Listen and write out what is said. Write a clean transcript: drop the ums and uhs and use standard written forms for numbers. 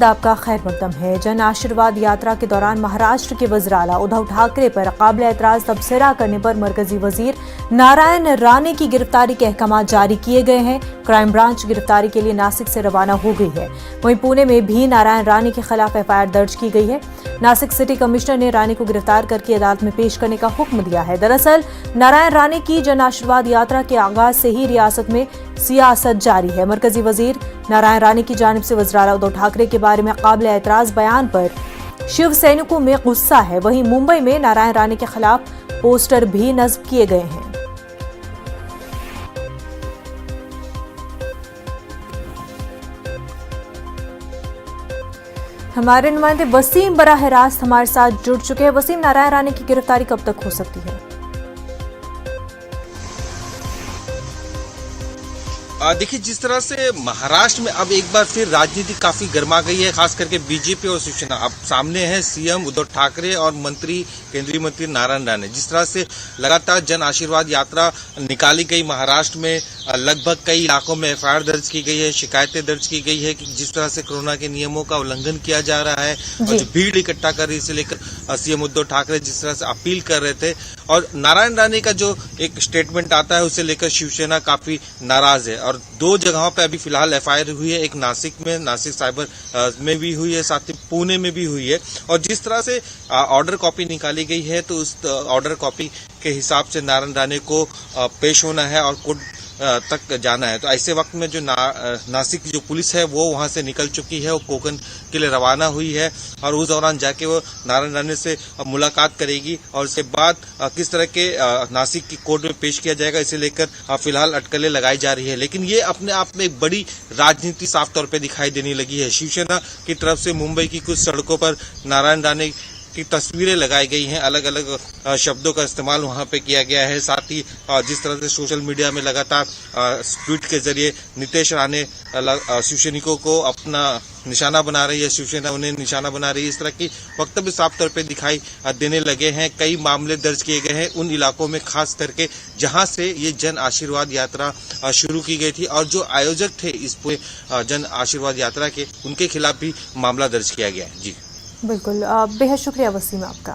आपका खैर मकदम है। जन आशीर्वाद यात्रा के दौरान महाराष्ट्र के वज़ीर-ए-आला उद्धव ठाकरे पर काबिल एतराज तबसरा करने पर मरकजी वजीर नारायण राणे की गिरफ्तारी के अहकाम जारी किए गए हैं। क्राइम ब्रांच गिरफ्तारी के लिए नासिक से रवाना हो गई है। वहीं पुणे में भी नारायण राणे के खिलाफ एफआईआर दर्ज की गई है। नासिक सिटी कमिश्नर ने राणे को गिरफ्तार करके अदालत में पेश करने का हुक्म दिया है। दरअसल नारायण राणे की जन आशीर्वाद यात्रा के आगाज से ही रियासत में सियासत जारी है। मरकजी वजीर नारायण राणे की जानिब से वज़ीर-ए-आला उद्धव ठाकरे के बारे में काबिल एतराज बयान पर शिव सैनिकों में गुस्सा है। वहीं मुंबई में नारायण राणे के खिलाफ पोस्टर भी नस्ब किए गए हैं। हमारे नुमाइंदे वसीम बराह रास्त हमारे साथ जुड़ चुके हैं। वसीम, नारायण राणे की गिरफ्तारी कब तक हो सकती है? देखिए, जिस तरह से महाराष्ट्र में अब एक बार फिर राजनीति काफी गर्मा गई है, खास करके बीजेपी और शिवसेना। अब सामने है सीएम उद्धव ठाकरे और केंद्रीय मंत्री नारायण राणे। जिस तरह से लगातार जन आशीर्वाद यात्रा निकाली गई महाराष्ट्र में, लगभग कई इलाकों में एफआईआर दर्ज की गई है, शिकायतें दर्ज की गई है कि जिस तरह से कोरोना के नियमों का उल्लंघन किया जा रहा है और जो भीड़ इकट्ठा कर रही है, इसे लेकर सीएम उद्धव ठाकरे जिस तरह से अपील कर रहे थे और नारायण राणे का जो एक स्टेटमेंट आता है उसे लेकर शिवसेना काफी नाराज है। और दो जगहों पे अभी फिलहाल एफआईआर हुई है, एक नासिक में, नासिक साइबर में भी हुई है, साथ ही पुणे में भी हुई है। और जिस तरह से ऑर्डर कॉपी निकाली गई है तो उस ऑर्डर कॉपी के हिसाब से नारायण राणे को पेश होना है और कोर्ट तक जाना है। तो ऐसे वक्त में जो नासिक की जो पुलिस है वो वहां से निकल चुकी है, वो कोकण के लिए रवाना हुई है और उस दौरान जाके वो नारायण राणे से मुलाकात करेगी और उसके बाद किस तरह के नासिक की कोर्ट में पेश किया जाएगा, इसे लेकर फिलहाल अटकलें लगाई जा रही है। लेकिन ये अपने आप में एक बड़ी राजनीति साफ तौर पर दिखाई देने लगी है। शिवसेना की तरफ से मुंबई की कुछ सड़कों पर नारायण राणे की तस्वीरें लगाई गई हैं, अलग अलग शब्दों का इस्तेमाल वहां पे किया गया है। साथ ही जिस तरह से सोशल मीडिया में लगातार ट्वीट के जरिए नीतीश राणे शिवसैनिकों को अपना निशाना बना रही है, शिवसेना उन्हें निशाना बना रही है, इस तरह की वक्तव्य साफ तौर पे दिखाई देने लगे हैं। कई मामले दर्ज किए गए हैं उन इलाकों में, खास करके जहां से ये जन आशीर्वाद यात्रा शुरू की गई थी और जो आयोजक थे इस पूरे जन आशीर्वाद यात्रा के, उनके खिलाफ भी मामला दर्ज किया गया है। जी बिल्कुल, बेहद शुक्रिया वसीम आपका।